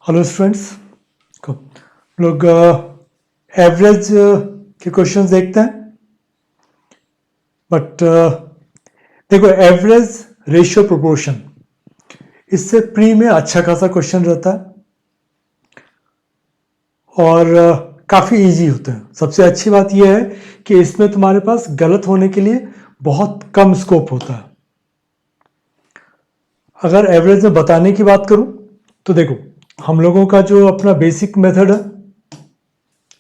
Hello students, लोग average के questions देखते हैं। बट देखो, एवरेज रेशियो प्रोपोर्शन, इससे प्री में अच्छा खासा क्वेश्चन रहता है और काफ़ी इजी होते हैं। सबसे अच्छी बात यह है कि इसमें तुम्हारे पास गलत होने के लिए बहुत कम स्कोप होता है। अगर एवरेज में बताने की बात करूं तो देखो, हम लोगों का जो अपना बेसिक मेथड है,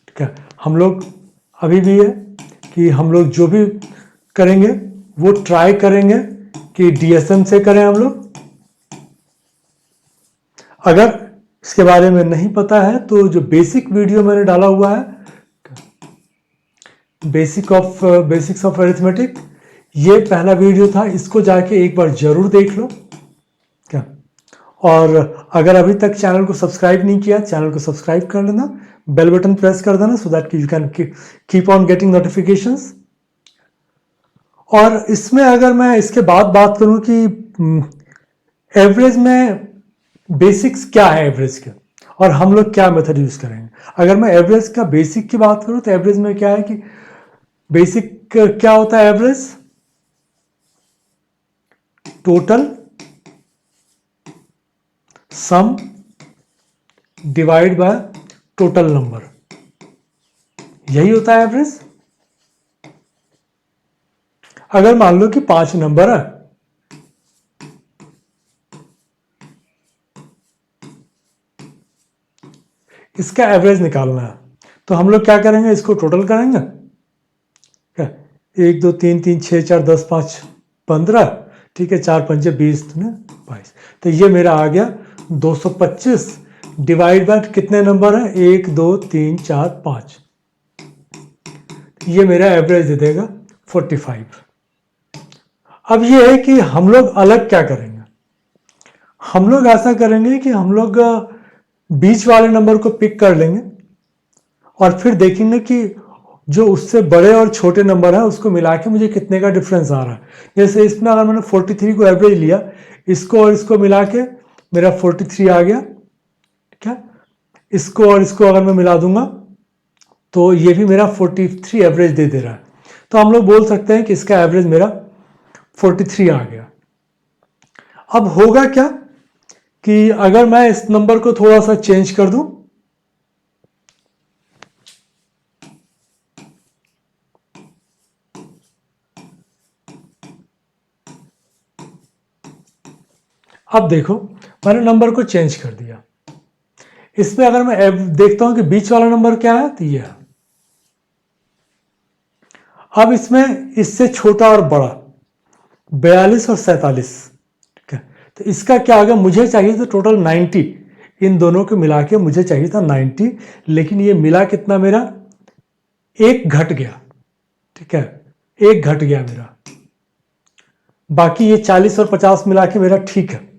ठीक है, हम लोग अभी भी है कि हम लोग जो भी करेंगे वो ट्राई करेंगे कि डीएसएम से करें हम लोग। अगर इसके बारे में नहीं पता है तो जो बेसिक वीडियो मैंने डाला हुआ है, बेसिक्स ऑफ अरिथमेटिक, ये पहला वीडियो था, इसको जाके एक बार जरूर देख लो क्या। और अगर अभी तक चैनल को सब्सक्राइब नहीं किया, चैनल को सब्सक्राइब कर लेना, बेल बटन प्रेस कर देना, so that you can keep on getting notifications. और इसमें अगर मैं इसके बाद बात करूं कि एवरेज में बेसिक्स क्या है एवरेज के, और हम लोग क्या मेथड यूज करेंगे। अगर मैं एवरेज का बेसिक की बात करूं तो एवरेज में क्या है कि बेसिक क्या होता है, average total sum divide by total number, यही होता है एवरेज। अगर मान लो कि 5 नंबर है, इसका एवरेज निकालना है, तो हम लोग क्या करेंगे, इसको टोटल करेंगे। क्या, 1 2 3 3 6 4 10 5 15, ठीक है, 4 पंजे 20 22, तो ये मेरा आ गया 225 डिवाइड बाय कितने नंबर है, 1 2 3 4 5, ये मेरा एवरेज दे देगा 45। अब ये है कि हम लोग अलग क्या करेंगे। हम लोग ऐसा करेंगे कि हम लोग बीच वाले नंबर को पिक कर लेंगे और फिर देखेंगे कि जो उससे बड़े और छोटे नंबर है उसको मिला के मुझे कितने का डिफरेंस आ रहा है। जैसे इसमें अगर मैंने 43 को एवरेज लिया, इसको और इसको मिला के मेरा 43 आ गया, ठीक है। इसको और इसको अगर मैं मिला दूंगा तो ये भी मेरा 43 एवरेज दे रहा है। तो हम लोग बोल सकते हैं कि इसका एवरेज मेरा 43 आ गया। अब होगा क्या कि अगर मैं इस नंबर को थोड़ा सा चेंज कर दूं, अब देखो मैंने नंबर को चेंज कर दिया। इसमें अगर मैं देखता हूं कि बीच वाला नंबर क्या है, तो ये है। अब इसमें इससे छोटा और बड़ा 42 और 47, ठीक है, तो इसका क्या आ गया, मुझे चाहिए था टोटल 90, इन दोनों को मिला के मुझे चाहिए था 90, लेकिन ये मिला कितना, मेरा एक घट गया, ठीक है, एक घट गया मेरा। बाकी ये 40 और 50 मिला के मेरा ठीक है।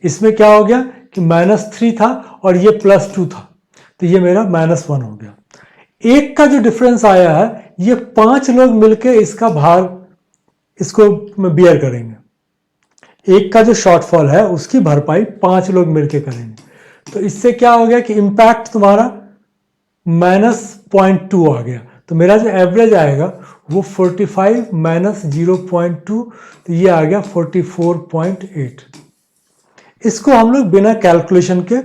इसमें क्या हो गया कि -3 था और ये +2 था, तो ये मेरा -1 हो गया। एक का जो डिफरेंस आया है, ये 5 लोग मिलकर इसका भार, इसको बियर करेंगे। एक का जो शॉर्टफॉल है उसकी भरपाई 5 लोग मिलकर करेंगे। तो इससे क्या हो गया कि इंपैक्ट तुम्हारा -0.2 आ गया। तो मेरा जो एवरेज आएगा वो 45 - 0.2, तो ये आ गया 44.8। इसको हम लोग बिना कैलकुलेशन के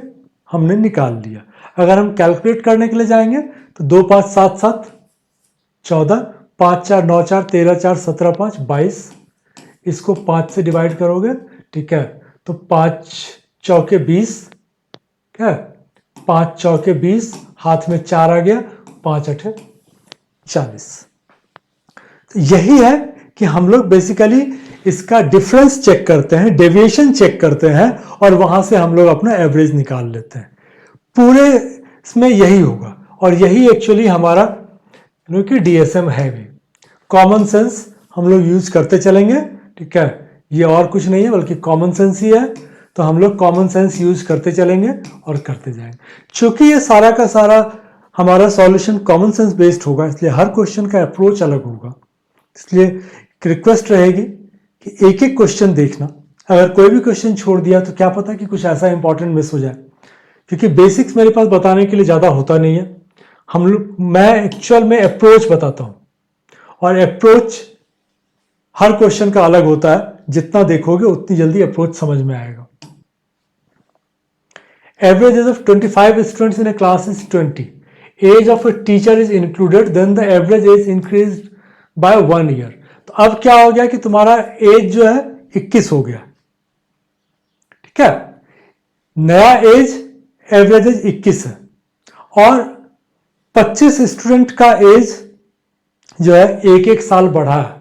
हमने निकाल लिया। अगर हम कैलकुलेट करने के लिए जाएंगे तो 2 5 7 7 14, 5 4 9 4 13 4 17 5 22, इसको 5 से डिवाइड करोगे, ठीक है, तो 5 चौके 20, क्या, 5 चौके 20, हाथ में 4 आ गया, 5 8 40। तो यही है कि हम लोग बेसिकली इसका डिफरेंस चेक करते हैं, डेविएशन चेक करते हैं, और वहां से हम लोग अपना एवरेज निकाल लेते हैं। पूरे इसमें यही होगा, और यही एक्चुअली हमारा कि डीएसएम है भी। कॉमन सेंस हम लोग यूज करते चलेंगे, ठीक है, ये और कुछ नहीं है बल्कि कॉमन सेंस ही है। तो हम लोग कॉमन सेंस यूज करते चलेंगे और करते जाएंगे। चूंकि ये सारा का सारा हमारा सॉल्यूशन कॉमन सेंस बेस्ड होगा, इसलिए हर क्वेश्चन का अप्रोच अलग होगा। इसलिए रिक्वेस्ट रहेगी कि एक एक क्वेश्चन देखना। अगर कोई भी क्वेश्चन छोड़ दिया तो क्या पता कि कुछ ऐसा इंपॉर्टेंट मिस हो जाए, क्योंकि बेसिक्स मेरे पास बताने के लिए ज़्यादा होता नहीं है। मैं एक्चुअल में अप्रोच बताता हूँ, और अप्रोच हर क्वेश्चन का अलग होता है, जितना देखोगे उतनी जल्दी अप्रोच समझ में आएगा। Average age of 25 students in a class is 20. Age of a teacher is included, then the average age increased by 1 year. तो अब क्या हो गया कि तुम्हारा एज जो है 21 हो गया, ठीक है। नया एज, एवरेज एज 21 है, और 25 स्टूडेंट का एज जो है एक एक साल बढ़ा है।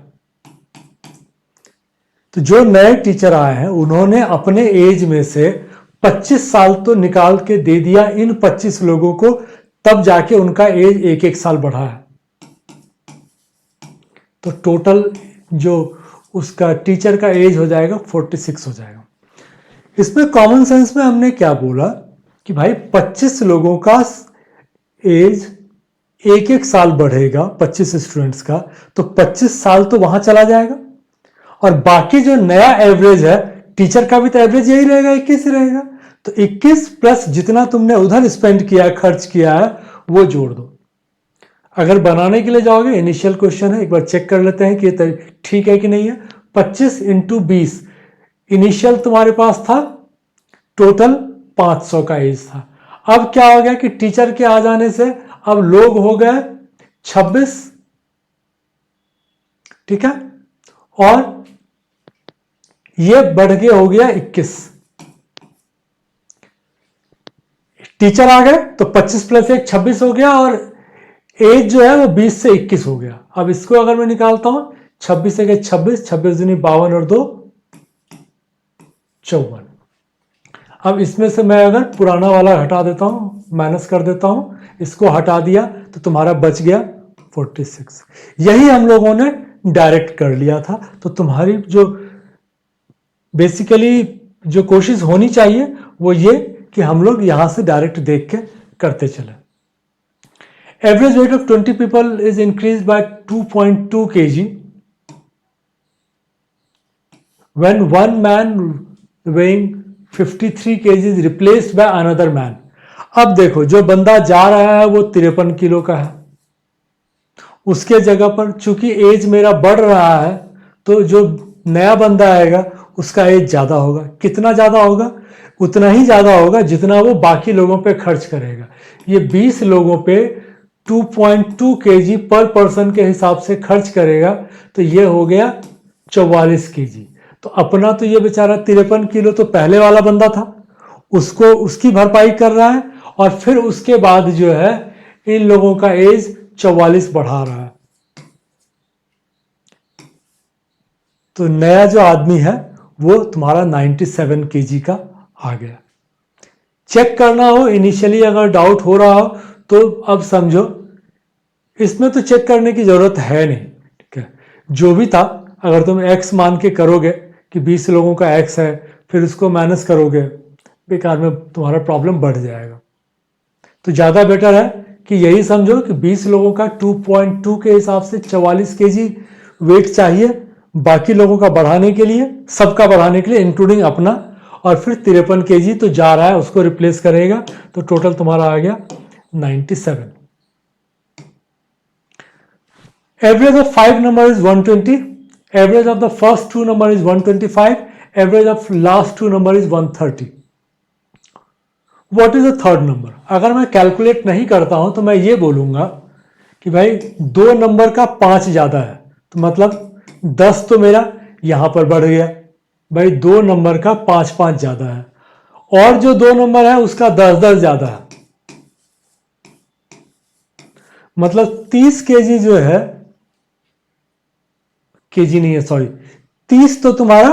तो जो नए टीचर आए हैं उन्होंने अपने एज में से 25 साल तो निकाल के दे दिया इन 25 लोगों को, तब जाके उनका एज एक एक साल बढ़ा है। तो टोटल जो उसका टीचर का एज हो जाएगा 46 हो जाएगा। इसमें कॉमन सेंस में हमने क्या बोला कि भाई 25 लोगों का एज एक एक साल बढ़ेगा, 25 स्टूडेंट्स का, तो 25 साल तो वहां चला जाएगा, और बाकी जो नया एवरेज है, टीचर का भी तो एवरेज यही रहेगा, 21 ही रहेगा। तो 21 प्लस जितना तुमने उधर स्पेंड किया, खर्च किया है, वो जोड़ दो। अगर बनाने के लिए जाओगे, इनिशियल क्वेश्चन है, एक बार चेक कर लेते हैं कि ये ठीक है कि नहीं है। 25 इंटू 20, इनिशियल तुम्हारे पास था, टोटल 500 का एज था। अब क्या हो गया कि टीचर के आ जाने से अब लोग हो गए 26, ठीक है, और ये बढ़ के हो गया 21। टीचर आ गए तो 25 प्लस 1 26 हो गया, और एज जो है वो 20 से 21 हो गया। अब इसको अगर मैं निकालता हूं, 26 से 26, 26 दूनी 52 और 2 54। अब इसमें से मैं अगर पुराना वाला हटा देता हूं, माइनस कर देता हूं, इसको हटा दिया तो तुम्हारा बच गया 46। यही हम लोगों ने डायरेक्ट कर लिया था। तो तुम्हारी जो बेसिकली जो कोशिश होनी चाहिए वो ये कि हम लोग यहां से डायरेक्ट देख के करते चले। Average weight of 20 people is increase by 2.2 kg when one man weighing 53 kg is replaced by another man। अब देखो, जो बंदा जा रहा है वो 53 किलो का है, उसके जगह पर चूंकि एज मेरा बढ़ रहा है, तो जो नया बंदा आएगा उसका एज ज्यादा होगा। कितना ज्यादा होगा? उतना ही ज्यादा होगा जितना वो बाकी लोगों पे खर्च करेगा। ये 20 लोगों पे 2.2 kg पर पर्सन के हिसाब से खर्च करेगा, तो ये हो गया 44 kg। तो अपना तो ये बेचारा 53 किलो तो पहले वाला बंदा था, उसको उसकी भरपाई कर रहा है, और फिर उसके बाद जो है इन लोगों का एज 44 बढ़ा रहा है। तो नया जो आदमी है वो तुम्हारा 97 kg का आ गया। चेक करना हो, इनिशियली अगर डाउट हो रहा हो तो अब समझो इसमें तो चेक करने की जरूरत है नहीं, ठीक है। जो भी था, अगर तुम x मान के करोगे कि 20 लोगों का x है, फिर उसको माइनस करोगे, बेकार में तुम्हारा प्रॉब्लम बढ़ जाएगा। तो ज़्यादा बेटर है कि यही समझो कि 20 लोगों का 2.2 के हिसाब से 44 kg वेट चाहिए, बाकी लोगों का बढ़ाने के लिए, सबका बढ़ाने के लिए इंक्लूडिंग अपना, और फिर 53 kg तो जा रहा है, उसको रिप्लेस करेगा, तो टोटल तुम्हारा आ गया 97। Average of 5 number is 120, average of the first 2 number is 125, average of last 2 number is 130. What is the third number? अगर मैं कैलकुलेट नहीं करता हूं तो मैं ये बोलूंगा कि भाई 2 नंबर का 5 ज्यादा है, तो मतलब 10 तो मेरा यहां पर बढ़ गया। भाई 2 नंबर का 5 ज्यादा है, और जो 2 नंबर है उसका 10 ज्यादा है, मतलब 30 kg जो है, केजी नहीं है सॉरी, 30 तो तुम्हारा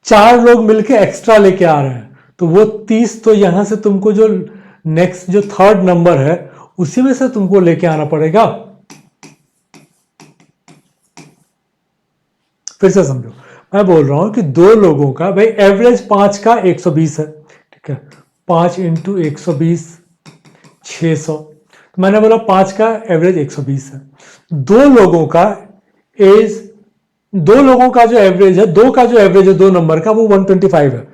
4 लोग मिलके एक्स्ट्रा लेके आ रहे हैं, तो वो 30 तो यहां से तुमको जो नेक्स्ट जो थर्ड नंबर है उसी में से तुमको लेके आना पड़ेगा। फिर से समझो, मैं बोल रहा हूं कि 2 लोगों का, भाई एवरेज 5 का 120 है, ठीक है, 5 इंटू 120 600, तो मैंने बोला 5 का एवरेज 120 है। 2 लोगों का एज, 2 लोगों का जो एवरेज है, 2 का जो एवरेज है 2 नंबर का, वो 125 है,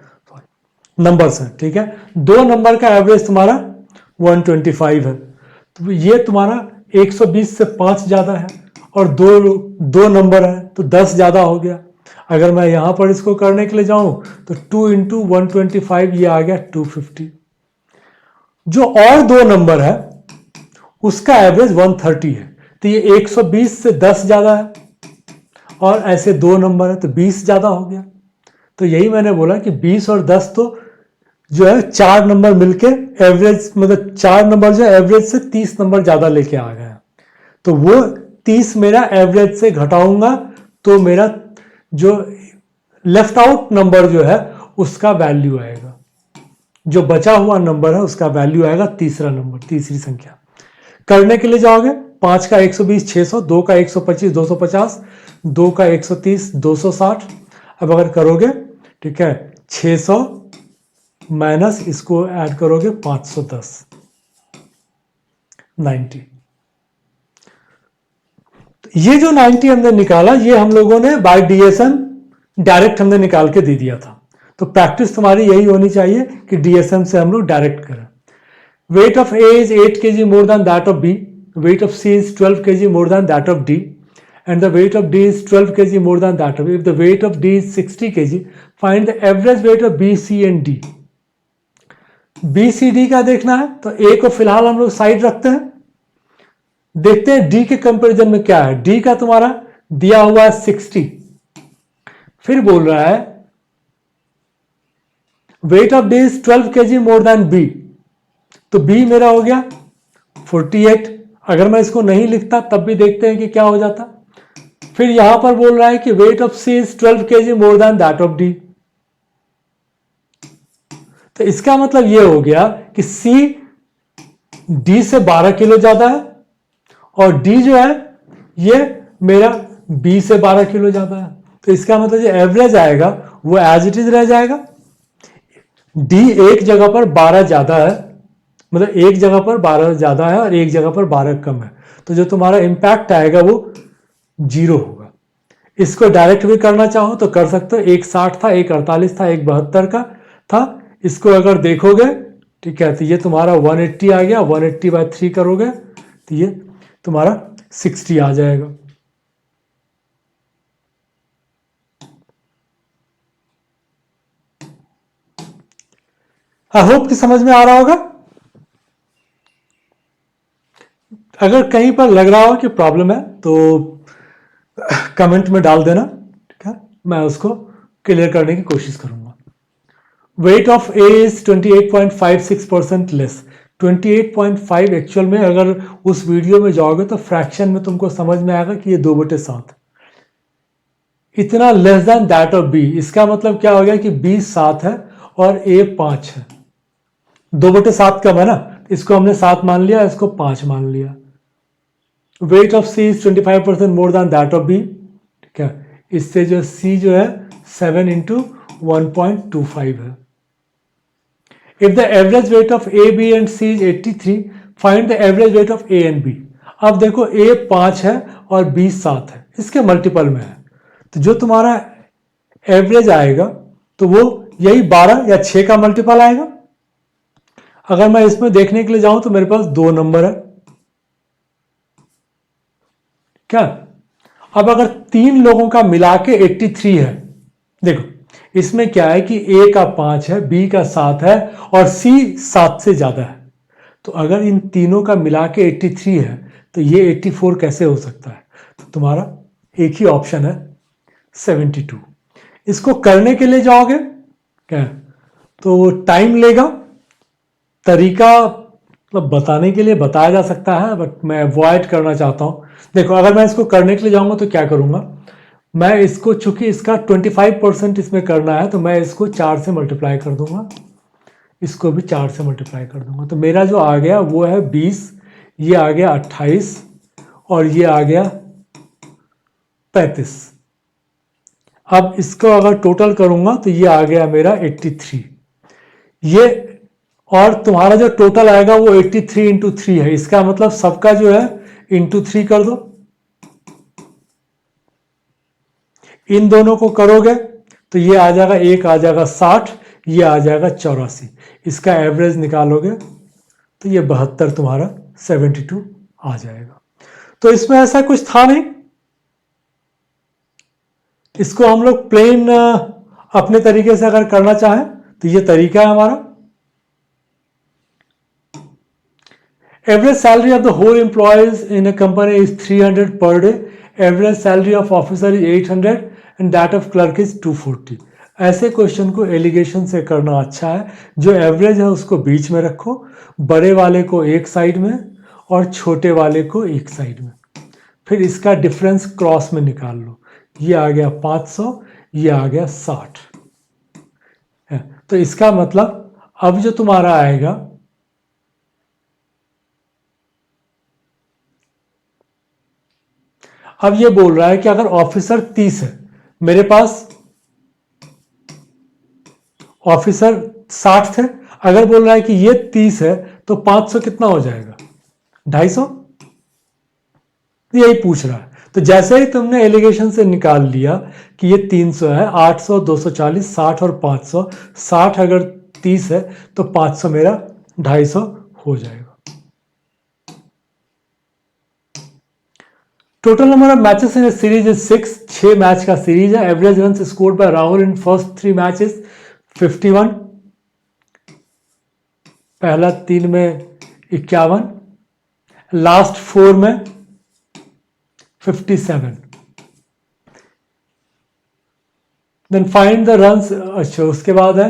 नंबर्स हैं, ठीक है। 2 नंबर का एवरेज तुम्हारा 125 है, तो ये तुम्हारा 120 से 5 ज्यादा है, और दो नंबर है तो 10 ज्यादा हो गया। अगर मैं यहां पर इसको करने के लिए जाऊं तो 2 इंटू 125 ये आ गया 250। जो और 2 नंबर है उसका एवरेज 130 है, तो ये 120 से 10 ज्यादा है, और ऐसे 2 नंबर है तो 20 ज्यादा हो गया। तो यही मैंने बोला कि 20 और 10 तो जो है 4 नंबर मिलके एवरेज, मतलब 4 नंबर जो एवरेज से 30 नंबर ज्यादा लेके आ गए, तो वो 30 मेरा एवरेज से घटाऊंगा तो मेरा जो लेफ्ट आउट नंबर जो है उसका वैल्यू आएगा, जो बचा हुआ नंबर है उसका वैल्यू आएगा तीसरा नंबर, तीसरी संख्या। करने के लिए जाओगे 5 का 120 600, 2 का 125 250, 2 का 130 260। अब अगर करोगे, ठीक है, 600 माइनस इसको ऐड करोगे 510, 90। ये जो 90 हमने निकाला ये हम लोगों ने बाय डीएसएम डायरेक्ट हमने निकाल के दे दिया था। तो प्रैक्टिस तुम्हारी यही होनी चाहिए कि डीएसएम से हम लोग डायरेक्ट करें। Weight of A is 8 kg more than that of B, weight of C is 12 kg more than that of D, and the weight of D is 12 kg more than that of. If the weight of D is 60 kg, find the average weight of B, C and D. B, C, D का देखना है, तो A को फिलहाल हम लोग side रखते हैं, देखते हैं D के कंपैरिजन में क्या है। D का तुम्हारा दिया हुआ है 60, फिर बोल रहा है weight of D is 12 kg more than B, तो B मेरा हो गया 48। अगर मैं इसको नहीं लिखता तब भी देखते हैं कि क्या हो जाता। फिर यहां पर बोल रहा है कि weight of C is 12 kg more than that of D, तो इसका मतलब यह हो गया कि सी डी से 12 किलो ज्यादा है, और डी जो है ये मेरा बी से 12 किलो ज्यादा है। तो इसका मतलब जो एवरेज आएगा वो एज इट इज रह जाएगा। डी एक जगह पर 12 ज्यादा है, मतलब एक जगह पर 12 ज्यादा है और एक जगह पर 12 कम है, तो जो तुम्हारा इंपैक्ट आएगा वो 0 होगा। इसको डायरेक्ट भी करना चाहो तो कर सकते हो, एक 60 था, एक 48 था, एक 72 का था। इसको अगर देखोगे, ठीक है, तो ये तुम्हारा 180 आ गया, 180 बाय 3 करोगे तो ये तुम्हारा 60 आ जाएगा। आई होप कि समझ में आ रहा होगा। अगर कहीं पर लग रहा हो कि प्रॉब्लम है तो कमेंट में डाल देना, ठीक है, मैं उसको क्लियर करने की कोशिश करूंगा। Wait of A is 28.56% less. 28.5 actual में अगर उस वीडियो में जाओगे तो फ्रैक्शन में तुमको समझ में आएगा कि ये 2/7 इतना less than that of B. इसका मतलब क्या हो गया कि बी 7 है और ए 5 है। 2/7 कम है ना, इसको हमने 7 मान लिया, इसको 5 मान लिया। Weight of C is 25% more than that of B, ठीक है, इससे जो सी जो है 7 इंटू 1.25 है। If the average weight of A B and C is 83, find the average weight of A and B. अब देखो ए 5 है और बी 7 है, इसके मल्टीपल में है, तो जो तुम्हारा एवरेज आएगा तो वो यही 12 या 6 का मल्टीपल आएगा। अगर मैं इसमें देखने के लिए जाऊं तो मेरे पास 2 नंबर है क्या। अब अगर 3 लोगों का मिला के 83 है, देखो इसमें क्या है कि ए का 5 है, बी का 7 है और सी 7 से ज्यादा है, तो अगर इन तीनों का मिला के 83 है तो ये 84 कैसे हो सकता है। तो तुम्हारा एक ही ऑप्शन है 72। इसको करने के लिए जाओगे क्या तो टाइम लेगा, तरीका मतलब बताने के लिए बताया जा सकता है बट मैं अवॉइड करना चाहता हूं। देखो अगर मैं इसको करने के लिए जाऊंगा तो क्या करूंगा, मैं इसको चूंकि इसका 25% इसमें करना है तो मैं इसको 4 से मल्टीप्लाई कर दूंगा, इसको भी 4 से मल्टीप्लाई कर दूंगा, तो मेरा जो आ गया वो है 20, ये आ गया 28 और ये आ गया 35। अब इसको अगर टोटल करूंगा तो ये आ गया मेरा 83, ये और तुम्हारा जो टोटल आएगा वो 83 इंटू 3 है। इसका मतलब सबका जो है इंटू 3 कर दो, इन दोनों को करोगे तो ये आ जाएगा, एक आ जाएगा 60, ये आ जाएगा 84। इसका एवरेज निकालोगे तो ये 72 तुम्हारा 72 आ जाएगा। तो इसमें ऐसा कुछ था नहीं, इसको हम लोग प्लेन अपने तरीके से अगर करना चाहें तो ये तरीका है हमारा। Average salary of the whole employees in a company is 300 per day, average salary of officer is 800 and that of clerk is 240। ऐसे क्वेश्चन को एलिगेशन से करना अच्छा है। जो एवरेज है उसको बीच में रखो, बड़े वाले को एक साइड में और छोटे वाले को एक साइड में, फिर इसका डिफरेंस क्रॉस में निकाल लो। ये आ गया 500, ये आ गया 60 है। तो इसका मतलब अब जो तुम्हारा आएगा अब ये बोल रहा है कि अगर ऑफिसर 30 है, मेरे पास ऑफिसर 60 थे, अगर बोल रहा है कि ये 30 है तो 500 कितना हो जाएगा? 250। यही पूछ रहा है। तो जैसे ही तुमने एलिगेशन से निकाल लिया कि ये 300 है, 800, 240, 60 और 500, 60 अगर 30 है तो 500 मेरा 250 हो जाएगा। Total number of matches in series is 6, 6 match का सीरीज है। Average run scored by Rahul in first 3 matches 51, पहला 3 में 51, लास्ट 4 में 57। देन फाइंड द रन्स, अच्छा उसके बाद है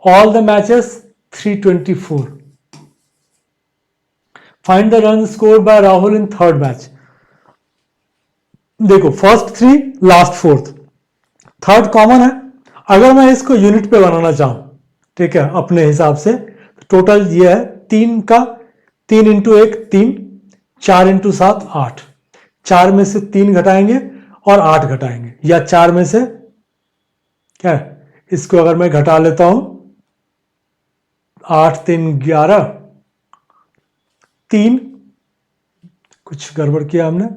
all the matches 324। Find the run scored by Rahul in third match. देखो फर्स्ट 3, लास्ट 4, थर्ड कॉमन है। अगर मैं इसको यूनिट पे बनाना चाहूं, ठीक है, अपने हिसाब से, टोटल ये है 3 का 3 इंटू 1 3, 4 इंटू 7 8, 4 में से 3 घटाएंगे और 8 घटाएंगे, या 4 में से क्या है, इसको अगर मैं घटा लेता हूं 8 3 11, 3, कुछ गड़बड़ किया हमने,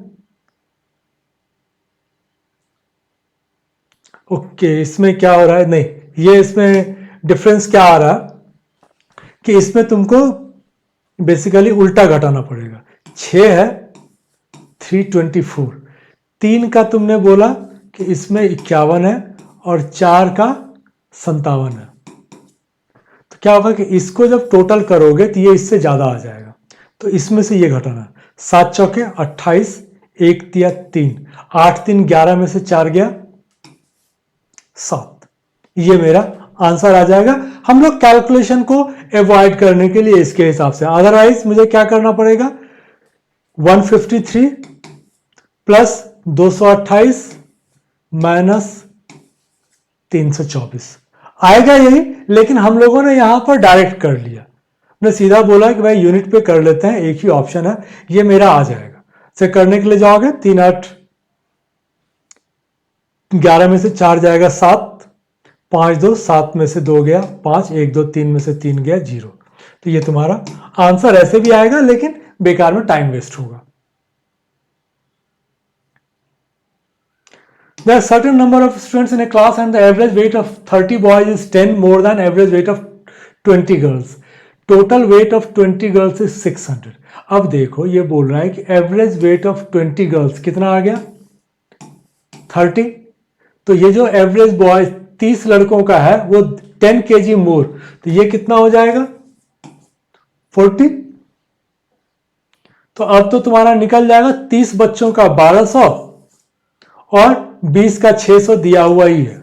ओके इसमें क्या हो रहा है, नहीं ये इसमें डिफरेंस क्या आ रहा है कि इसमें तुमको बेसिकली उल्टा घटाना पड़ेगा। 6 है 324, 3 का तुमने बोला कि इसमें 51 है और 4 का 57 है। तो क्या होगा कि इसको जब टोटल करोगे तो ये इससे ज्यादा आ जाएगा, तो इसमें से ये घटाना। 7 चौके 28, 1 तिया 3, 8 3 11 में से 4 गया 7, ये मेरा आंसर आ जाएगा। हम लोग कैलकुलेशन को अवॉइड करने के लिए इसके हिसाब से, अदरवाइज मुझे क्या करना पड़ेगा, 153 प्लस 228 माइनस 324 आएगा यही, लेकिन हम लोगों ने यहां पर डायरेक्ट कर लिया, हमने सीधा बोला कि भाई यूनिट पे कर लेते हैं, एक ही ऑप्शन है, ये मेरा आ जाएगा। से करने के लिए जाओगे 3 8 11 में से 4 जाएगा 7, 5 2 7 में से 2 गया 5, 1 2 3 में से 3 गया 0। तो ये तुम्हारा आंसर ऐसे भी आएगा, लेकिन बेकार में टाइम वेस्ट होगा। There are certain number of students in a class and the average weight of 30 boys is 10 more than average weight of 20 girls. Total weight of 20 girls is 600. अब देखो ये बोल रहा है कि average weight of 20 girls कितना आ गया 30, तो ये जो average boys 30 लड़कों का है वो 10 kg मोर, तो ये कितना हो जाएगा 40। तो अब तो तुम्हारा निकल जाएगा 30 बच्चों का 1200 और 20 का 600 दिया हुआ ही है,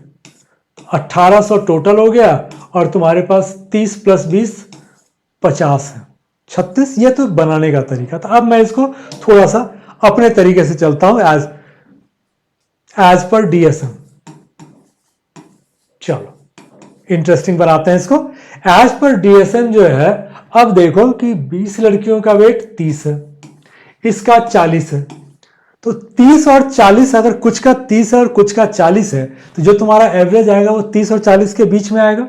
1800 टोटल हो गया, और तुम्हारे पास 30 प्लस 20 50 है, 36। ये तो बनाने का तरीका था। अब मैं इसको थोड़ा सा अपने तरीके से चलता हूं, एज पर डीएसएम। चलो इंटरेस्टिंग बनाते हैं इसको। एज पर डीएसएम जो है, अब देखो कि 20 लड़कियों का वेट 30 है, इसका 40 है, तो 30 और 40, अगर कुछ का 30 है और कुछ का 40 है, तो जो तुम्हारा एवरेज आएगा वो 30 और 40 के बीच में आएगा,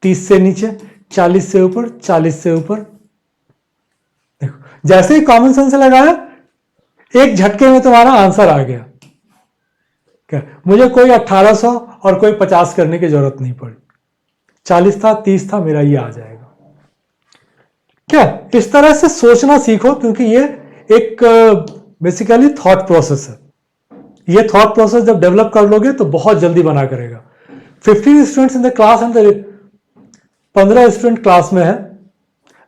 30 से नीचे, 40 से ऊपर, 40 से ऊपर। देखो जैसे ही कॉमन सेंस लगाया, एक झटके में तुम्हारा आंसर आ गया। क्या मुझे कोई 1800 और कोई 50 करने की जरूरत नहीं पड़ी, 40 था, 30 था, मेरा ये आ जाएगा। क्या इस तरह से सोचना सीखो, क्योंकि ये एक बेसिकली थॉट प्रोसेस है। ये थॉट प्रोसेस जब डेवलप कर लोगे तो बहुत जल्दी बना करेगा। 15 students in the class and 15 student class में है।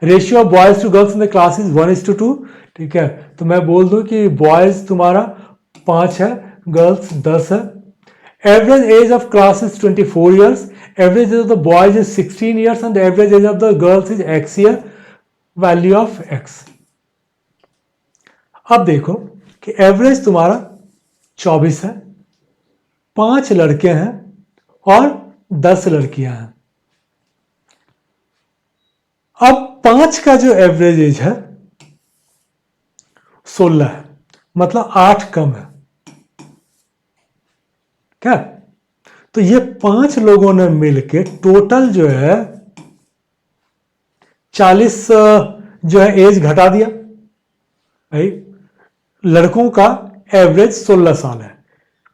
Ratio of boys to girls in the class is 1:2। ठीक है, तो मैं बोल दूं कि बॉयज तुम्हारा 5 है, गर्ल्स 10 है। Average age of class is 24 years. Average age of the boys is 16 years and average age of the girls is x year. Value of x। अब देखो कि एवरेज तुम्हारा 24 है, 5 लड़के हैं और 10 लड़कियां हैं। अब 5 का जो एवरेज एज है 16 है, मतलब 8 कम है। क्या? तो ये 5 लोगों ने मिलके टोटल जो है 40 जो है एज घटा दिया। भाई लड़कों का एवरेज 16 साल है,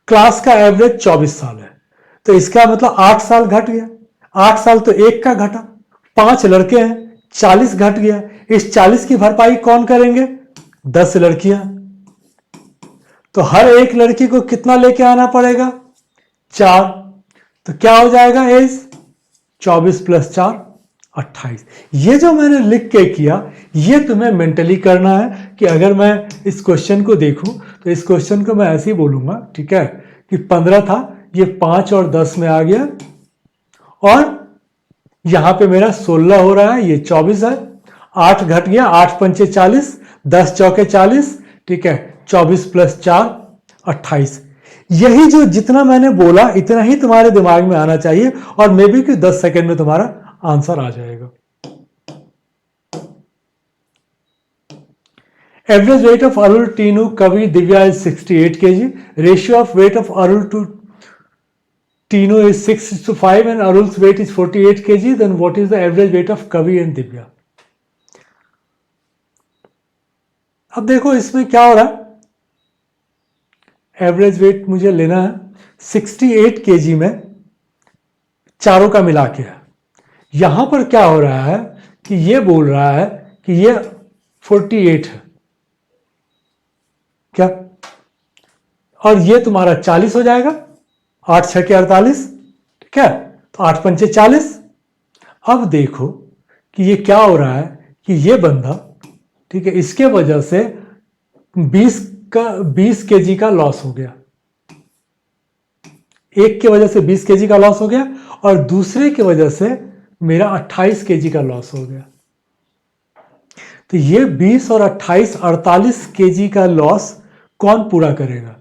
क्लास का एवरेज 24 साल है, तो इसका मतलब 8 साल घट गया। 8 साल तो एक का घटा, 5 लड़के हैं, 40 घट गया। इस 40 की भरपाई कौन करेंगे? 10 लड़कियां। तो हर एक लड़की को कितना लेके आना पड़ेगा? 4। तो क्या हो जाएगा एज? 24 + 4 28। ये जो मैंने लिख के किया, ये तुम्हें मेंटली करना है कि अगर मैं इस क्वेश्चन को देखूं तो इस क्वेश्चन को मैं ऐसे ही बोलूंगा, ठीक है, कि 15 था, ये 5 और 10 में आ गया, और यहां पे मेरा 16 हो रहा है, ये 24 है, 8 घट गया, 8 पंचे 40, 10 चौके 40, ठीक है, 24 + 4 28। यही जो जितना मैंने बोला इतना ही तुम्हारे दिमाग में आना चाहिए, और मे बी कि 10 सेकेंड में तुम्हारा आंसर आ जाएगा। Average weight of Arul, Tinu, Kavi, Divya is 68 kg. Ratio of weight of Arul to Tinu is 6:5 and Arul's weight is 48 kg. Then what is the average weight of Kavi and Divya? अब देखो इसमें क्या हो रहा है, एवरेज वेट मुझे लेना है 68 kg में, चारों का मिला के है। यहां पर क्या हो रहा है कि ये बोल रहा है कि ये 48 है, क्या, और ये तुम्हारा 40 हो जाएगा, 8 6 के 48, ठीक है, तो 8 पंचे 40। अब देखो कि ये क्या हो रहा है कि ये बंदा, ठीक है, इसके वजह से 20 kg का लॉस हो गया। एक के वजह से 20 kg का लॉस हो गया, और दूसरे की वजह से मेरा 28 kg का लॉस हो गया। तो ये 20 और 28 48 kg का लॉस कौन पूरा करेगा?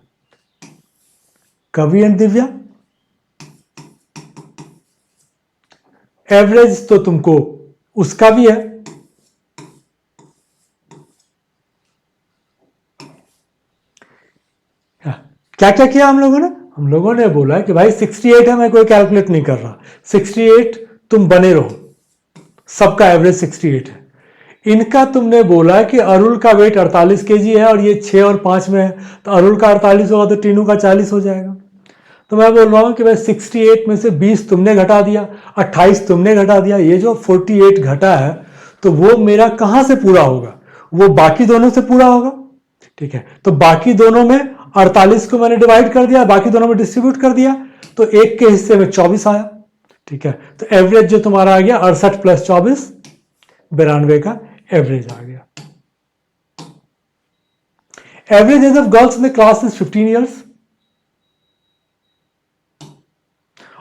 कवि एंड दिव्या। एवरेज तो तुमको उसका भी है, क्या क्या किया हम लोगों ने? हम लोगों ने बोला कि भाई 68 है, मैं कोई कैलकुलेट नहीं कर रहा, 68 तुम बने रहो, सबका एवरेज 68 है। इनका तुमने बोला कि अरुल का वेट 48 kg है और ये 6 और 5 में है, तो अरुल का 48 होगा तो टीनू का 40 हो जाएगा। तो मैं बोल रहा हूं कि भाई 68 में से 20 तुमने घटा दिया, 28 तुमने घटा दिया, ये जो 48 घटा है तो वो मेरा कहां से पूरा होगा? वो बाकी दोनों से पूरा होगा, ठीक है। तो बाकी दोनों में 48 को मैंने डिवाइड कर दिया, बाकी दोनों में डिस्ट्रीब्यूट कर दिया, तो एक के हिस्से में 24 आया, ठीक है। तो एवरेज जो तुम्हारा आ गया 68 + 24, 92 का एवरेज आ गया। Average age of girls in the class is 15 years,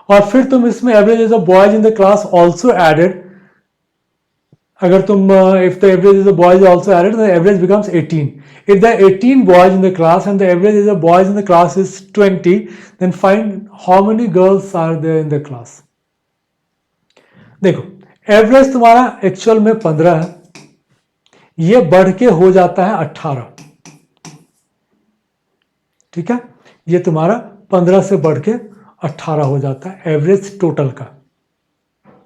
और फिर तुम इसमें average age of boys in the class also added. अगर तुम if the average age of boys also added, the average becomes 18. If there are 18 boys in the class and the average age of boys in the class is 20, then find how many girls are there in the class. देखो average तुम्हारा actual में 15 है, ये बढ़ के हो जाता है 18, ठीक है, ये तुम्हारा 15 से बढ़ के 18 हो जाता है एवरेज टोटल का,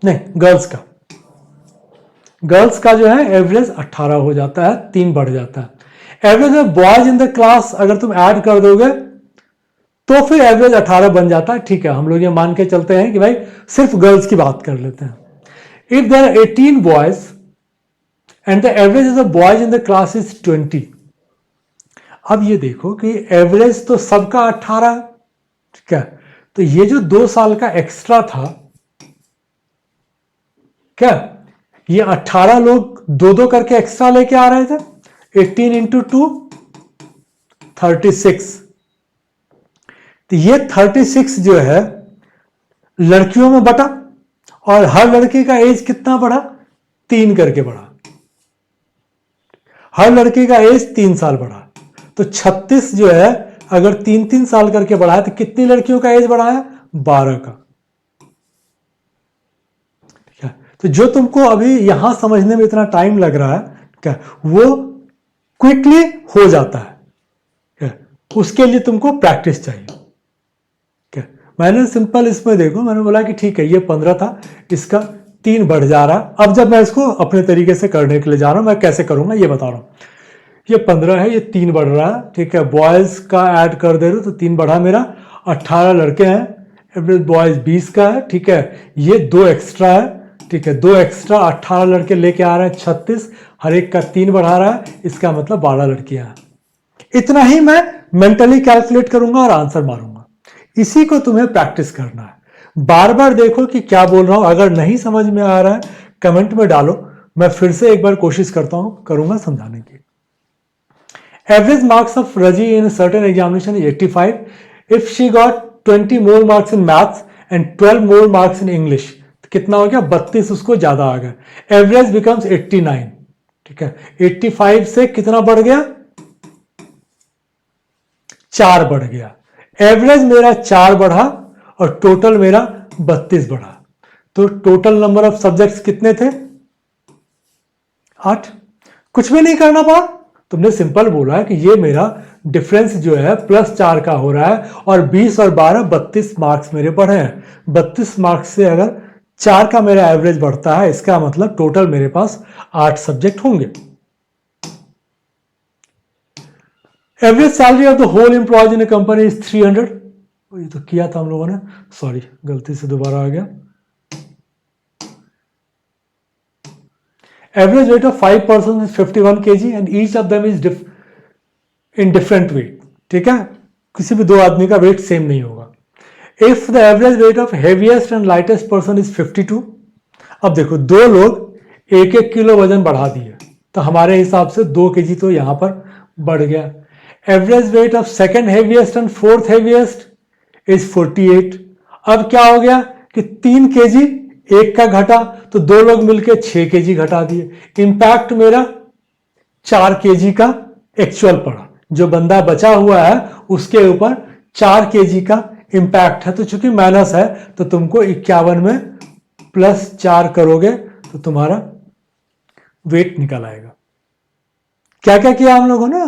नहीं गर्ल्स का। गर्ल्स का जो है एवरेज 18 हो जाता है, 3 बढ़ जाता है। Average of boys in the class अगर तुम ऐड कर दोगे तो फिर एवरेज 18 बन जाता है। ठीक है, हम लोग ये मान के चलते हैं कि भाई सिर्फ गर्ल्स की बात कर लेते हैं। If there are 18 boys and the average of the boys in the class is 20। अब ये देखो कि एवरेज तो सबका 18, ठीक है, तो ये जो 2 साल का एक्स्ट्रा था, क्या ये 18 लोग दो दो करके एक्स्ट्रा लेके आ रहे थे। 18 इंटू 2 36। तो ये 36 जो है लड़कियों में बटा, और हर लड़की का एज कितना बढ़ा, 3 करके बढ़ा। हर लड़की का एज 3 साल बढ़ा। तो 36 जो है अगर 3-3 साल करके बढ़ा है तो कितनी लड़कियों का एज बढ़ा है, 12 का। ठीक है, तो जो तुमको अभी यहां समझने में इतना टाइम लग रहा है, क्या वो क्विकली हो जाता है। क्या उसके लिए तुमको प्रैक्टिस चाहिए। क्या मैंने सिंपल इसमें देखो, मैंने बोला कि ठीक है ये 15 था, इसका 3 बढ़ जा रहा है। अब जब मैं इसको अपने तरीके से करने के लिए जा रहा हूं, मैं कैसे करूंगा ये बता रहा हूं। ये 15 है, ये 3 बढ़ रहा है। ठीक है, बॉयज का ऐड कर दे रहे हो तो 3 बढ़ा मेरा। 18 लड़के हैं, एवरेज बॉयज 20 का है। ठीक है, ये 2 एक्स्ट्रा है। ठीक है, 2 एक्स्ट्रा 18 लड़के लेके आ रहे हैं 36, हर एक का 3 बढ़ा रहा है, इसका मतलब 12 लड़कियां हैं। इतना ही मैं मेंटली कैलकुलेट करूंगा और आंसर मारूंगा। इसी को तुम्हें प्रैक्टिस करना है। बार बार देखो कि क्या बोल रहा हूं। अगर नहीं समझ में आ रहा है कमेंट में डालो, मैं फिर से एक बार कोशिश करूंगा समझाने की। Average marks of Raji in a certain examination is 85. If she got 20 more marks in maths and 12 more marks in English, तो कितना हो गया, 32 उसको ज्यादा आ गया। Average becomes 89। ठीक है, 85 से कितना बढ़ गया, 4 बढ़ गया। एवरेज मेरा 4 बढ़ा और टोटल मेरा 32 बढ़ा। तो टोटल नंबर ऑफ सब्जेक्ट्स कितने थे, 8। कुछ भी नहीं करना पड़ा, तुमने सिंपल बोला है कि ये मेरा डिफरेंस जो है +4 का हो रहा है, और 20 और 12 32 मार्क्स मेरे बढ़े हैं। 32 मार्क्स से अगर 4 का मेरा एवरेज बढ़ता है, इसका मतलब टोटल मेरे पास 8 सब्जेक्ट होंगे। Average salary of the whole employees in a company is 300। ये तो किया था हम लोगों ने, सॉरी गलती से दोबारा आ गया। Average weight of 5 persons is 51 kg and each of them is in different weight। ठीक है, किसी भी 2 आदमी का वेट सेम नहीं होगा। If the average weight of heaviest and lightest person is 52। अब देखो 2 लोग 1-1 किलो वजन बढ़ा दिए, तो हमारे हिसाब से 2 kg तो यहां पर बढ़ गया। Average weight of second heaviest and fourth heaviest is 48। अब क्या हो गया कि 3 kg एक का घटा, तो 2 लोग मिलकर 6 kg घटा दिए। इंपैक्ट मेरा 4 kg का एक्चुअल पड़ा, जो बंदा बचा हुआ है उसके ऊपर 4 kg का इंपैक्ट है। तो चूंकि माइनस है तो तुमको 51 में +4 करोगे तो तुम्हारा वेट निकल आएगा। क्या क्या किया हम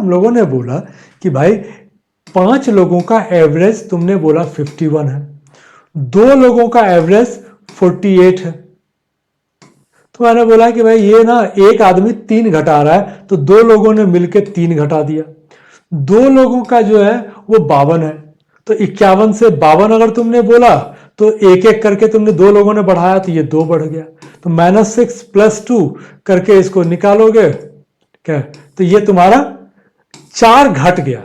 लोगों ने बोला कि भाई 5 लोगों का एवरेज तुमने बोला 51 है, 2 लोगों का एवरेज 48 है। तो मैंने बोला कि भाई ये ना एक आदमी 3 घटा रहा है, तो 2 लोगों ने मिलकर 3 घटा दिया। 2 लोगों का जो है वो 52 है, तो 51 से 52 अगर तुमने बोला तो एक एक करके तुमने 2 लोगों ने बढ़ाया तो ये 2 बढ़ गया। तो -6 +2 करके इसको निकालोगे, क्या तो ये तुम्हारा 4 घट गया।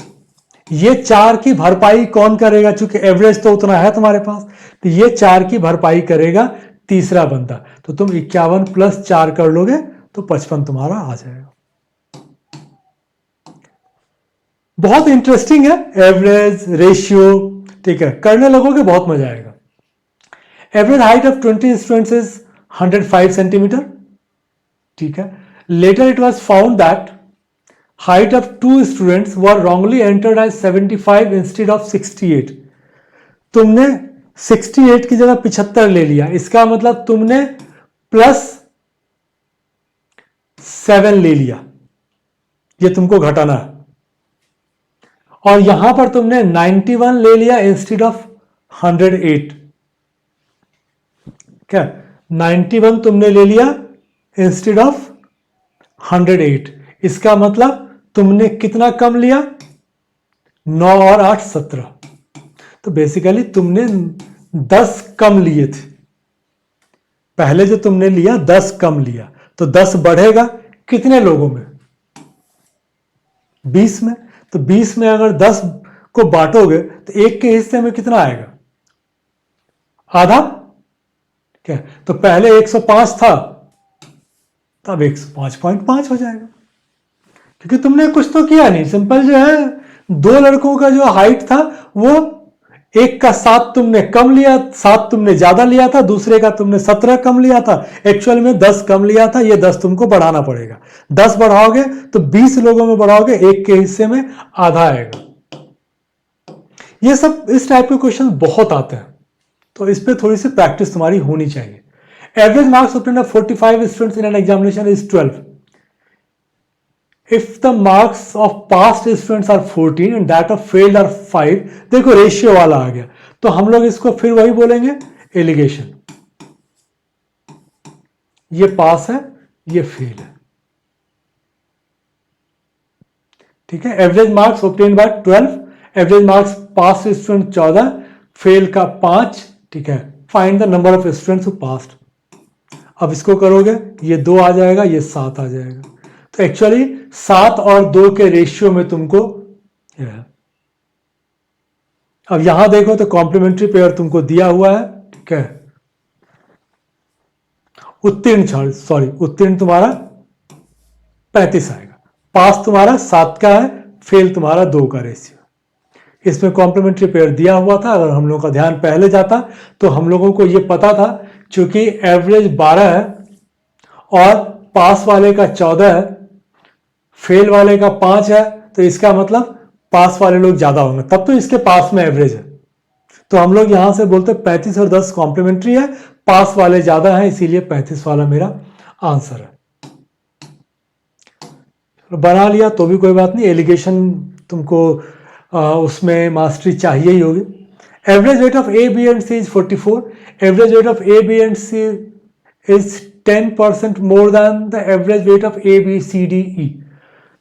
ये 4 की भरपाई कौन करेगा, चूंकि एवरेज तो उतना है तुम्हारे पास, तो ये 4 की भरपाई करेगा तीसरा बंदा। तो तुम 51 + 4 कर लोगे तो 55 तुम्हारा आ जाएगा। बहुत इंटरेस्टिंग है एवरेज रेशियो। ठीक है, करने लगोगे बहुत मजा आएगा। Average height of 20 students is 105 centimetre. ठीक है, later it was found that height of 2 students were wrongly entered as 75 instead of 68। तुमने 68 की जगह 75 ले लिया, इसका मतलब तुमने +7 ले लिया, ये तुमको घटाना है। और यहां पर तुमने 91 ले लिया इंस्टेड ऑफ 108। क्या 91 तुमने ले लिया इंस्टेड ऑफ 108, इसका मतलब तुमने कितना कम लिया, 9 और 8 17। तो बेसिकली तुमने 10 कम लिए थे, पहले जो तुमने लिया 10 कम लिया, तो 10 बढ़ेगा कितने लोगों में? 20 में। तो 20 में अगर 10 को बांटोगे तो एक के हिस्से में कितना आएगा? आधा। क्या? तो पहले 105 था, तब 105.5 हो जाएगा, क्योंकि तुमने कुछ तो किया नहीं। सिंपल जो है, दो लड़कों का जो हाइट था वो एक का 7 तुमने कम लिया, 7 तुमने ज्यादा लिया था, दूसरे का तुमने 17 कम लिया था, एक्चुअल में 10 कम लिया था। ये 10 तुमको बढ़ाना पड़ेगा। 10 बढ़ाओगे तो 20 लोगों में बढ़ाओगे, एक के हिस्से में आधा आएगा। ये सब इस टाइप के क्वेश्चन बहुत आते हैं, तो इस पे थोड़ी सी प्रैक्टिस तुम्हारी होनी चाहिए। Average marks obtained of 45 students in an examination is 12. If the marks of passed students are 14 and that of failed are 5, देखो रेशियो वाला आ गया, तो हम लोग इसको फिर वही बोलेंगे, एलिगेशन। ये पास है, ये फेल है, ठीक है। Average marks obtained by 12, average marks pass student 14, fail का 5, ठीक है। Find the number of students who passed. अब इसको करोगे, ये 2 आ जाएगा, ये 7 आ जाएगा। तो एक्चुअली 7 और 2 के रेशियो में तुमको है। अब यहां देखो तो कॉम्प्लीमेंट्री पेयर तुमको दिया हुआ है, ठीक है। उत्तीर्ण तुम्हारा 35 आएगा, पास तुम्हारा 7 का है, फेल तुम्हारा 2 का रेशियो। इसमें कॉम्प्लीमेंट्री पेयर दिया हुआ था। अगर हम लोगों का ध्यान पहले जाता तो हम लोगों को यह पता था, चूंकि एवरेज 12 है और पास वाले का 14 है, फेल वाले का 5 है, तो इसका मतलब पास वाले लोग ज्यादा होंगे, तब तो इसके पास में एवरेज है। तो हम लोग यहां से बोलते 35 और 10 कॉम्प्लीमेंट्री है, पास वाले ज्यादा है, इसीलिए 35 वाला मेरा आंसर है। बना लिया तो भी कोई बात नहीं, एलिगेशन तुमको उसमें मास्टरी चाहिए ही होगी। Average weight of A B and C is 44, average weight of A B and C is 10% more than the average weight of A B C D E.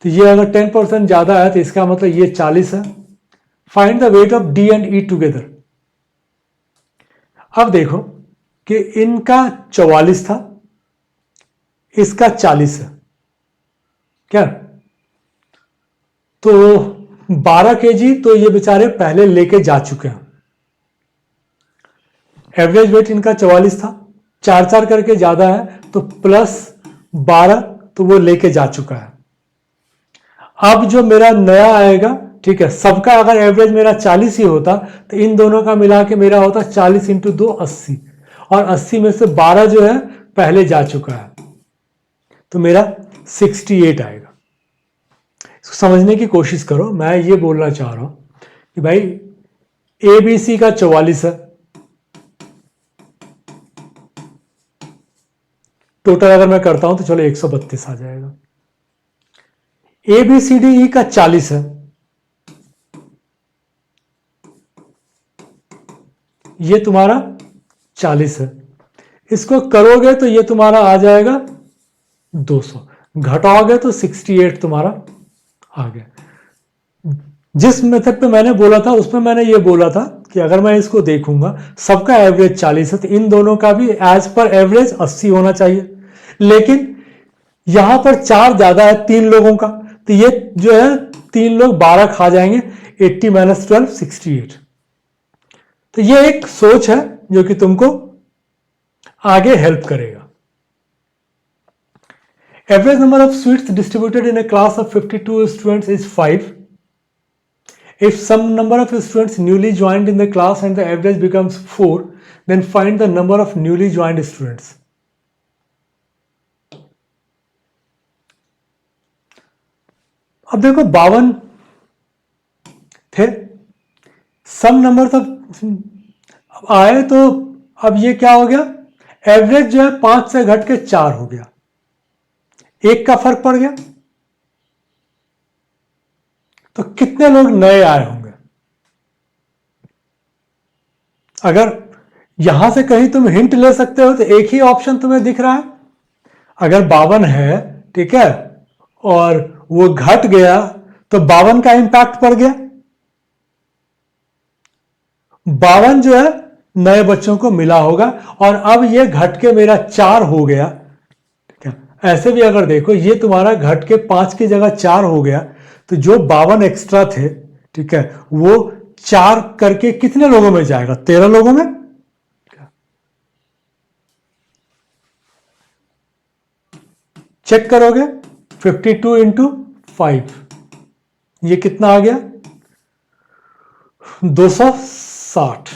तो ये अगर 10% ज्यादा है तो इसका मतलब ये 40 है। Find the weight of D and E together. अब देखो कि इनका 44 था, इसका 40 है, क्या? तो 12 kg तो ये बेचारे पहले लेके जा चुके हैं। एवरेज वेट इनका 44 था, 4 करके ज्यादा है, तो प्लस 12 तो वो लेके जा चुका है। अब जो मेरा नया आएगा, ठीक है, सबका अगर एवरेज मेरा 40 ही होता तो इन दोनों का मिला के मेरा होता 40 × 2 80, और 80 में से 12 जो है पहले जा चुका है, तो मेरा 68 आएगा। इसको समझने की कोशिश करो। मैं ये बोलना चाह रहा हूं कि भाई ए बी सी का 44 है, टोटल अगर मैं करता हूं तो चलो 132 आ जाएगा। ए बी सी डी ई का 40 है, ये तुम्हारा 40 है, इसको करोगे तो ये तुम्हारा आ जाएगा 200, घटाओगे तो 68 तुम्हारा आ गया। जिस मेथड पे मैंने बोला था उसमें मैंने ये बोला था कि अगर मैं इसको देखूंगा, सबका एवरेज 40 है, तो इन दोनों का भी एज पर एवरेज 80 होना चाहिए। लेकिन यहां पर 4 ज्यादा है 3 लोगों का, तो ये जो है 3 लोग 12 खा जाएंगे, 80 - 12 68। तो ये एक सोच है जो कि तुमको आगे हेल्प करेगा। Average number of seats distributed in a class of 52 students is 5. If some number of students newly joined in the class and the average becomes 4, then find the number of newly joined students. अब देखो 52 थे, सम number अब आए, तो अब ये क्या हो गया, एवरेज जो है 5 से घट के 4 हो गया, 1 का फर्क पड़ गया। तो कितने लोग नए आए होंगे? अगर यहां से कहीं तुम हिंट ले सकते हो तो एक ही ऑप्शन तुम्हें दिख रहा है। अगर 52 है, ठीक है, और वो घट गया तो 52 का इंपैक्ट पड़ गया, 52 जो है नए बच्चों को मिला होगा, और अब ये घट के मेरा 4 हो गया। ठीक है, ऐसे भी अगर देखो ये तुम्हारा घट के 5 की जगह 4 हो गया, तो जो 52 एक्स्ट्रा थे, ठीक है, वो 4 करके कितने लोगों में जाएगा? 13 लोगों में। चेक करोगे 52 इंटू 5, ये कितना आ गया? 260।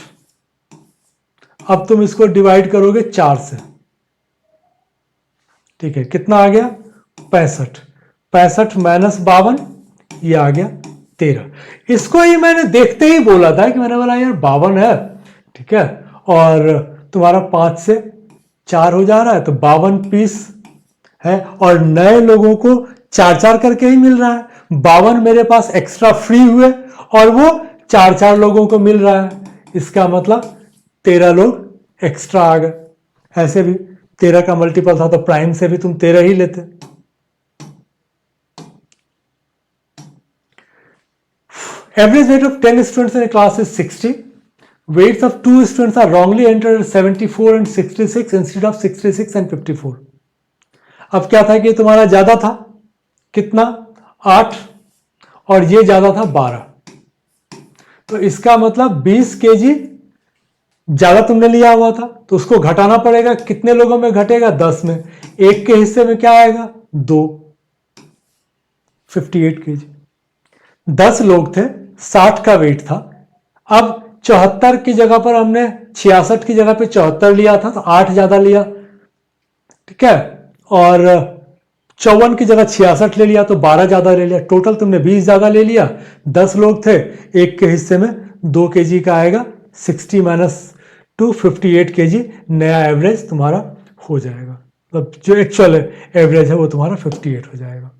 अब तुम इसको डिवाइड करोगे 4 से, ठीक है, कितना आ गया? 65। 65 माइनस 52, ये आ गया 13। इसको ही मैंने देखते ही बोला था कि मैंने बोला यार 52 है, ठीक है, और तुम्हारा 5 से 4 हो जा रहा है, तो 52 पीस है, और नए लोगों को 4-4 करके ही मिल रहा है। 52 मेरे पास एक्स्ट्रा फ्री हुए और वो 4-4 लोगों को मिल रहा है, इसका मतलब 13 लोग एक्स्ट्रा आ गए। ऐसे भी 13 का मल्टीपल था तो प्राइम से भी तुम 13 ही लेते। Average weight of 10 students in a class is 60. Weights of 2 students are wrongly entered at 74 and 66 instead of 66 and 54. अब क्या था कि तुम्हारा ज्यादा था, कितना? 8, और ये ज्यादा था 12। तो इसका मतलब 20 केजी ज्यादा तुमने लिया हुआ था, तो उसको घटाना पड़ेगा। कितने लोगों में घटेगा? 10 में। एक के हिस्से में क्या आएगा? 2, 58 केजी। 10 लोग थे, 60 का वेट था। अब 74 की जगह पर हमने 66 की जगह पे 74 लिया था, तो 8 ज्यादा लिया, ठीक है, और 54 की जगह 66 ले लिया, तो 12 ज्यादा ले लिया। टोटल तुमने 20 ज्यादा ले लिया। 10 लोग थे, एक के हिस्से में 2 केजी का आएगा। 60 माइनस 2, 58 केजी नया एवरेज तुम्हारा हो जाएगा। मतलब जो एक्चुअल एवरेज है वो तुम्हारा 58 हो जाएगा।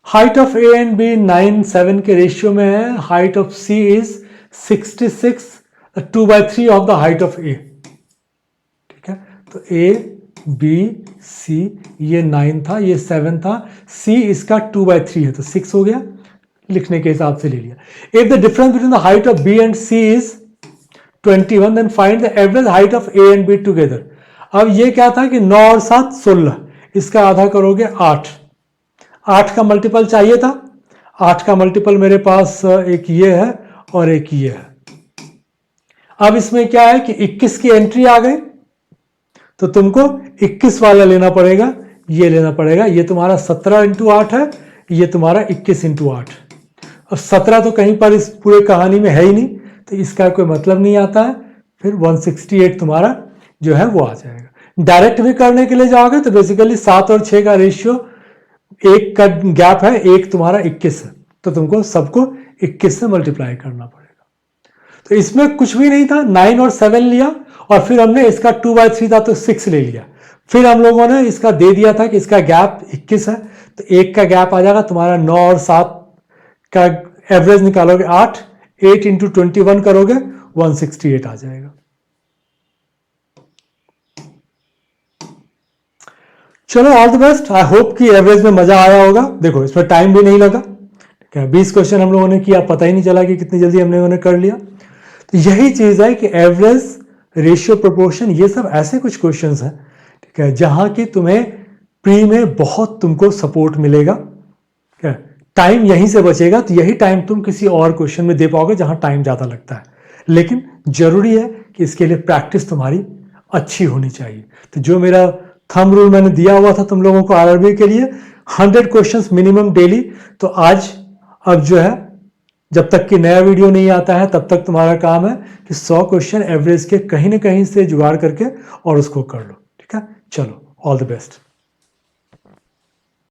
Height of A and B 9:7 के रेशियो में है। Height of C is 66, 2/3 of the height of A. ठीक है, तो ए बी सी, ये 9 था, ये 7 था, सी इसका 2/3 है, तो 6 हो गया, लिखने के हिसाब से ले लिया। If the difference between the height of B and C is 21, then find the average height of A and B together. अब ये क्या था कि 9 और 7 16, इसका आधा करोगे 8। 8 का मल्टीपल चाहिए था। 8 का मल्टीपल मेरे पास एक ये है और एक ये है। अब इसमें क्या है कि 21 की एंट्री आ गई, तो तुमको 21 वाला लेना पड़ेगा, ये लेना पड़ेगा। ये तुम्हारा 17 इंटू 8 है, ये तुम्हारा 21 इंटू 8। और 17 तो कहीं पर इस पूरे कहानी में है ही नहीं, तो इसका कोई मतलब नहीं आता है। फिर 168 तुम्हारा जो है वो आ जाएगा। डायरेक्ट भी करने के लिए जाओगे तो बेसिकली 7 और 6 का रेशियो, एक का गैप है, एक तुम्हारा 21 है, तो तुमको सबको 21 से मल्टीप्लाई करना पड़ेगा। तो इसमें कुछ भी नहीं था, 9 और 7 लिया, और फिर हमने इसका 2/3 था तो 6 ले लिया। फिर हम लोगों ने इसका दे दिया था कि इसका गैप 21 है, तो एक का गैप आ जाएगा तुम्हारा। 9 और 7 का एवरेज निकालोगे 8, 8 इंटू 21 करोगे 168 आ जाएगा। चलो, all the best. I hope कि एवरेज में मजा आया होगा। देखो इसमें टाइम भी नहीं लगा, क्या 20 क्वेश्चन हम लोगों ने किया, पता ही नहीं चला कि कितनी जल्दी हम लोगों ने कर लिया। तो यही चीज है कि एवरेज, रेशियो, प्रोपोर्शन, ये सब ऐसे कुछ क्वेश्चंस हैं, ठीक है, जहां की तुम्हें प्री में बहुत तुमको सपोर्ट मिलेगा। ठीक है, टाइम यहीं से बचेगा, तो यही टाइम तुम किसी और क्वेश्चन में दे पाओगे जहां टाइम ज्यादा लगता है। लेकिन जरूरी है कि इसके लिए प्रैक्टिस तुम्हारी अच्छी होनी चाहिए। तो जो मेरा थंब रूल मैंने दिया हुआ था तुम लोगों को आरआरबी के लिए, 100 क्वेश्चंस मिनिमम डेली, तो आज अब जो है, जब तक कि नया वीडियो नहीं आता है तब तक तुम्हारा काम है कि 100 क्वेश्चन एवरेज के कहीं ना कहीं से जुगाड़ करके और उसको कर लो। ठीक है, चलो, ऑल द बेस्ट।